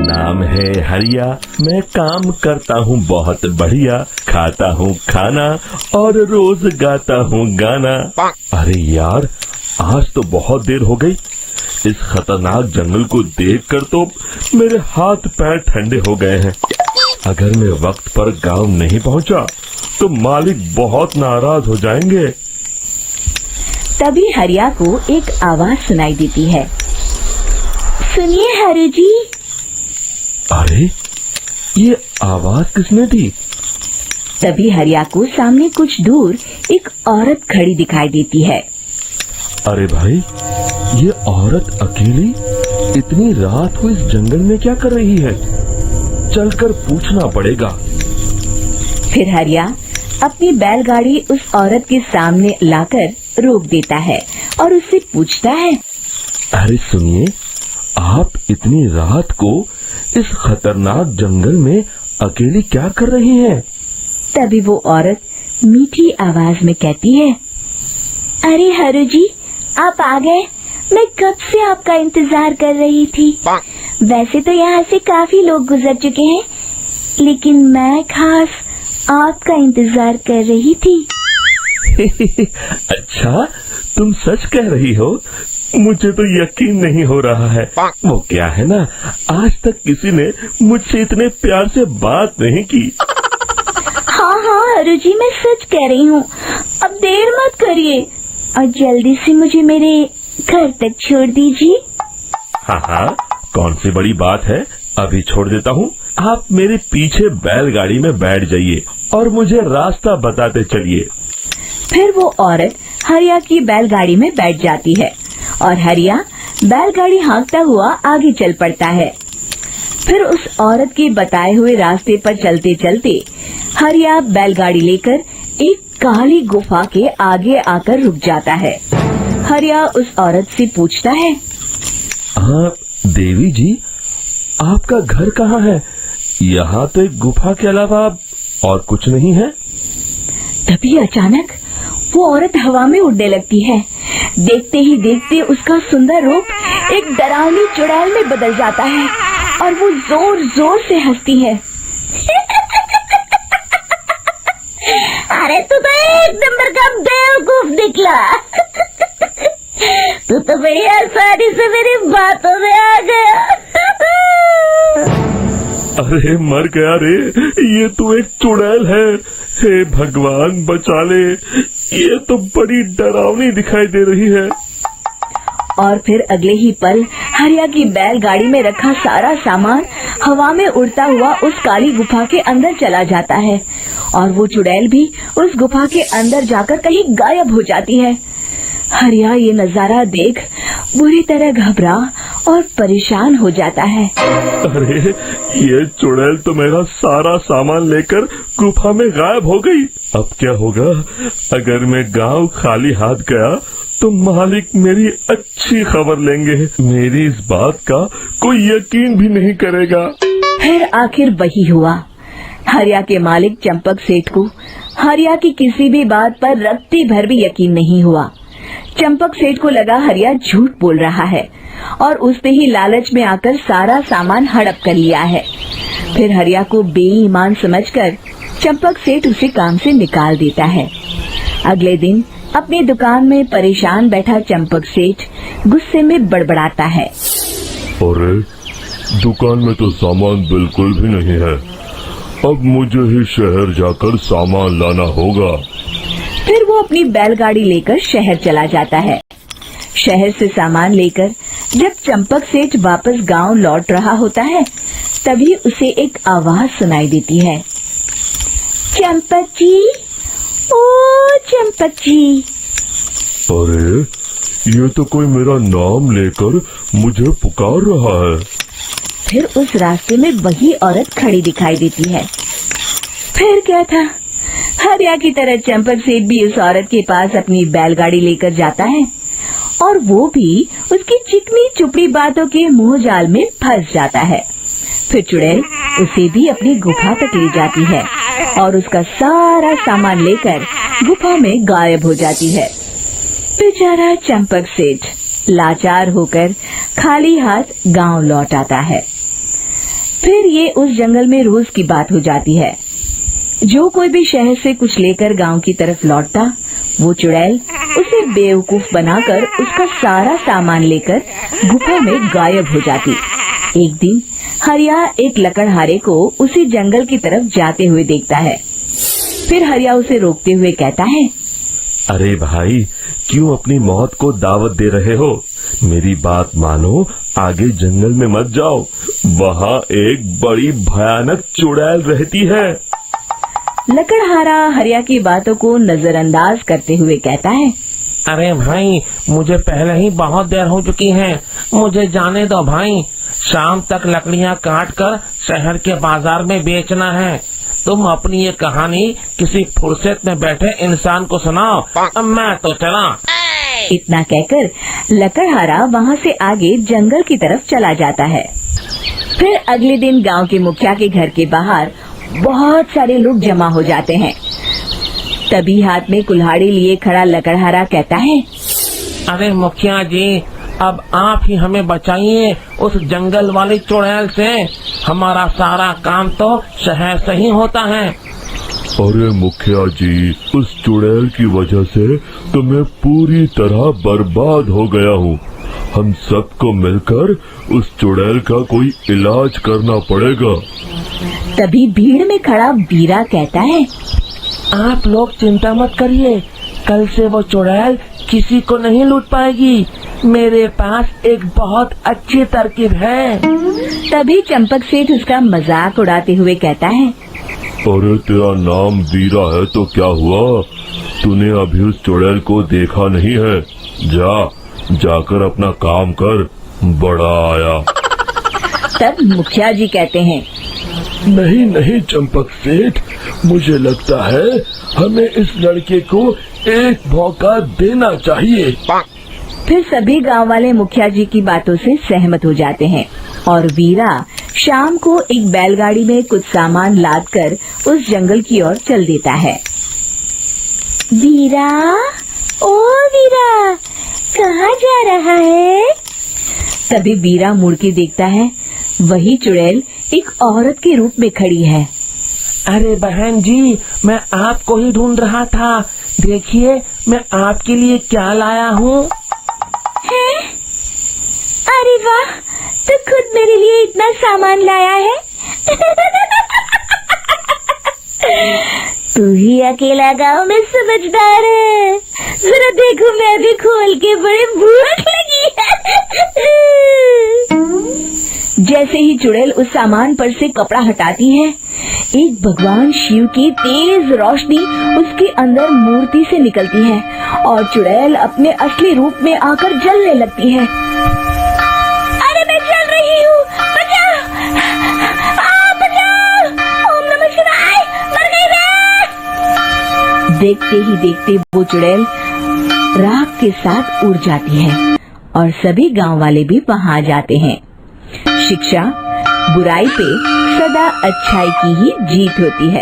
नाम है हरिया, मैं काम करता हूँ बहुत बढ़िया, खाता हूँ खाना और रोज गाता हूँ गाना। अरे यार, आज तो बहुत देर हो गई। इस खतरनाक जंगल को देखकर तो मेरे हाथ पैर ठंडे हो गए हैं। अगर मैं वक्त पर गांव नहीं पहुंचा तो मालिक बहुत नाराज हो जाएंगे। तभी हरिया को एक आवाज सुनाई देती है। सुनिए हरु जी। अरे, ये आवाज किसने दी? तभी हरिया को सामने कुछ दूर एक औरत खड़ी दिखाई देती है। अरे भाई, ये औरत अकेली इतनी रात को इस जंगल में क्या कर रही है? चलकर पूछना पड़ेगा। फिर हरिया अपनी बैलगाड़ी उस औरत के सामने लाकर रोक देता है और उससे पूछता है। अरे सुनिए, आप इतनी रात को इस खतरनाक जंगल में अकेली क्या कर रही हैं? तभी वो औरत मीठी आवाज में कहती है। अरे हरु जी, आप आ गए। मैं कब से आपका इंतजार कर रही थी। वैसे तो यहाँ से काफी लोग गुजर चुके हैं, लेकिन मैं खास आपका इंतजार कर रही थी। अच्छा, तुम सच कह रही हो? मुझे तो यकीन नहीं हो रहा है। वो क्या है ना, आज तक किसी ने मुझसे इतने प्यार से बात नहीं की। हाँ हाँ हरु जी, मैं सच कह रही हूँ। अब देर मत करिए और जल्दी से मुझे मेरे घर तक छोड़ दीजिए। हाँ हाँ, कौन सी बड़ी बात है, अभी छोड़ देता हूँ। आप मेरे पीछे बैलगाड़ी में बैठ जाइए और मुझे रास्ता बताते चलिए। फिर वो औरत हरिया की बैलगाड़ी में बैठ जाती है और हरिया बैलगाड़ी हाँकता हुआ आगे चल पड़ता है। फिर उस औरत के बताए हुए रास्ते पर चलते चलते हरिया बैलगाड़ी लेकर एक काली गुफा के आगे आकर रुक जाता है। हरिया उस औरत से पूछता है। हाँ देवी जी, आपका घर कहाँ है? यहाँ तो एक गुफा के अलावा और कुछ नहीं है। तभी अचानक वो औरत हवा में उड़ने लगती है। देखते ही देखते उसका सुंदर रूप एक डरावनी चुड़ैल में बदल जाता है और वो जोर जोर से हंसती है। अरे तू तो एक नंबर का बेवकूफ निकला। तू तो बड़ी आसानी से मेरी बातों में आ गया। अरे मर गया रे, ये तो एक चुड़ैल है। हे भगवान बचा ले, ये तो बड़ी डरावनी दिखाई दे रही है। और फिर अगले ही पल हरिया की बैलगाड़ी में रखा सारा सामान हवा में उड़ता हुआ उस काली गुफा के अंदर चला जाता है और वो चुड़ैल भी उस गुफा के अंदर जाकर कहीं गायब हो जाती है। हरिया ये नजारा देख बुरी तरह घबरा और परेशान हो जाता है। अरे, ये चुड़ैल तो मेरा सारा सामान लेकर गुफा में गायब हो गई। अब क्या होगा? अगर मैं गांव खाली हाथ गया तो मालिक मेरी अच्छी खबर लेंगे। मेरी इस बात का कोई यकीन भी नहीं करेगा। फिर आखिर वही हुआ। हरिया के मालिक चंपक सेठ को हरिया की किसी भी बात पर रत्ती भर भी यकीन नहीं हुआ। चंपक सेठ को लगा हरिया झूठ बोल रहा है और उसने ही लालच में आकर सारा सामान हड़प कर लिया है। फिर हरिया को बेईमान समझकर चंपक सेठ उसे काम से निकाल देता है। अगले दिन अपनी दुकान में परेशान बैठा चंपक सेठ गुस्से में बड़बड़ाता है। अरे, दुकान में तो सामान बिल्कुल भी नहीं है। अब मुझे ही शहर जाकर सामान लाना होगा। फिर वो अपनी बैलगाड़ी लेकर शहर चला जाता है। शहर से सामान लेकर जब चंपक सेठ वापस गांव लौट रहा होता है, तभी उसे एक आवाज सुनाई देती है। चंपक जी, ओ चंपक जी। अरे, ये तो कोई मेरा नाम लेकर मुझे पुकार रहा है। फिर उस रास्ते में वही औरत खड़ी दिखाई देती है। फिर क्या था, हरिया की तरह चंपक सेठ भी उस औरत के पास अपनी बैलगाड़ी लेकर जाता है और वो भी उसकी चिकनी चुपड़ी बातों के मुंह जाल में फंस जाता है। फिर चुड़ैल उसे भी अपनी गुफा तक ले जाती है और उसका सारा सामान लेकर गुफा में गायब हो जाती है। बेचारा चंपक सेठ लाचार होकर खाली हाथ गांव लौट आता है। फिर ये उस जंगल में रोज की बात हो जाती है। जो कोई भी शहर से कुछ लेकर गांव की तरफ लौटता, वो चुड़ैल उसे बेवकूफ बनाकर उसका सारा सामान लेकर गुफा में गायब हो जाती। एक दिन हरिया एक लकड़हारे को उसी जंगल की तरफ जाते हुए देखता है। फिर हरिया उसे रोकते हुए कहता है, अरे भाई, क्यों अपनी मौत को दावत दे रहे हो? मेरी बात मानो, आगे जंगल में मत जाओ, वहाँ एक बड़ी भयानक चुड़ैल रहती है। लकड़हारा हरिया की बातों को नजरअंदाज करते हुए कहता है, अरे भाई, मुझे पहले ही बहुत देर हो चुकी है, मुझे जाने दो भाई। शाम तक लकड़ियाँ काट कर शहर के बाजार में बेचना है। तुम अपनी ये कहानी किसी फुर्सत में बैठे इंसान को सुनाओ, मैं तो चला। इतना कहकर लकड़हारा वहाँ से आगे जंगल की तरफ चला जाता है। फिर अगले दिन गांव के मुखिया के घर के बाहर बहुत सारे लोग जमा हो जाते हैं। तभी हाथ में कुल्हाड़ी लिए खड़ा लकड़हारा कहता है, अरे मुखिया जी, अब आप ही हमें बचाइए उस जंगल वाली चुड़ैल से। हमारा सारा काम तो शहर से ही होता है। अरे मुखिया जी, उस चुड़ैल की वजह से तो मैं पूरी तरह बर्बाद हो गया हूँ। हम सबको मिलकर उस चुड़ैल का कोई इलाज करना पड़ेगा। तभी भीड़ में खड़ा बीरा कहता है, आप लोग चिंता मत करिए, कल से वो चुड़ैल किसी को नहीं लूट पाएगी। मेरे पास एक बहुत अच्छी तरकीब है। तभी चंपक सेठ उसका मजाक उड़ाते हुए कहता है, अरे तेरा नाम वीरा है तो क्या हुआ? तूने अभी उस चुड़ैल को देखा नहीं है? जाकर अपना काम कर, बड़ा आया। तब मुखिया जी कहते हैं, नहीं चंपक सेठ, मुझे लगता है हमें इस लड़के को एक मौका देना चाहिए। फिर सभी गांव वाले मुखिया जी की बातों से सहमत हो जाते हैं और वीरा शाम को एक बैलगाड़ी में कुछ सामान लादकर उस जंगल की ओर चल देता है। वीरा, ओ वीरा, कहाँ जा रहा है? तभी वीरा मुड़ के देखता है, वही चुड़ैल एक औरत के रूप में खड़ी है। अरे बहन जी, मैं आपको ही ढूंढ रहा था। देखिए, मैं आपके लिए क्या लाया हूँ। अरे वाह, तो खुद मेरे लिए इतना सामान लाया है। तू ही अकेला गांव में समझदार है। जरा देखो, मैं भी खोल के, बड़े भूख लगी है। जैसे ही चुड़ैल उस सामान पर से कपड़ा हटाती है, एक भगवान शिव की तेज रोशनी उसके अंदर मूर्ति से निकलती है और चुड़ैल अपने असली रूप में आकर जलने लगती है। अरे मैं जल रही हूँ, बचाओ! बचाओ! ओम नमः शिवाय, मर गई मैं! देखते ही देखते वो चुड़ैल राख के साथ उड़ जाती है और सभी गांव वाले भी वहां आ जाते हैं। शिक्षा बुराई पे सदा अच्छाई की ही जीत होती है।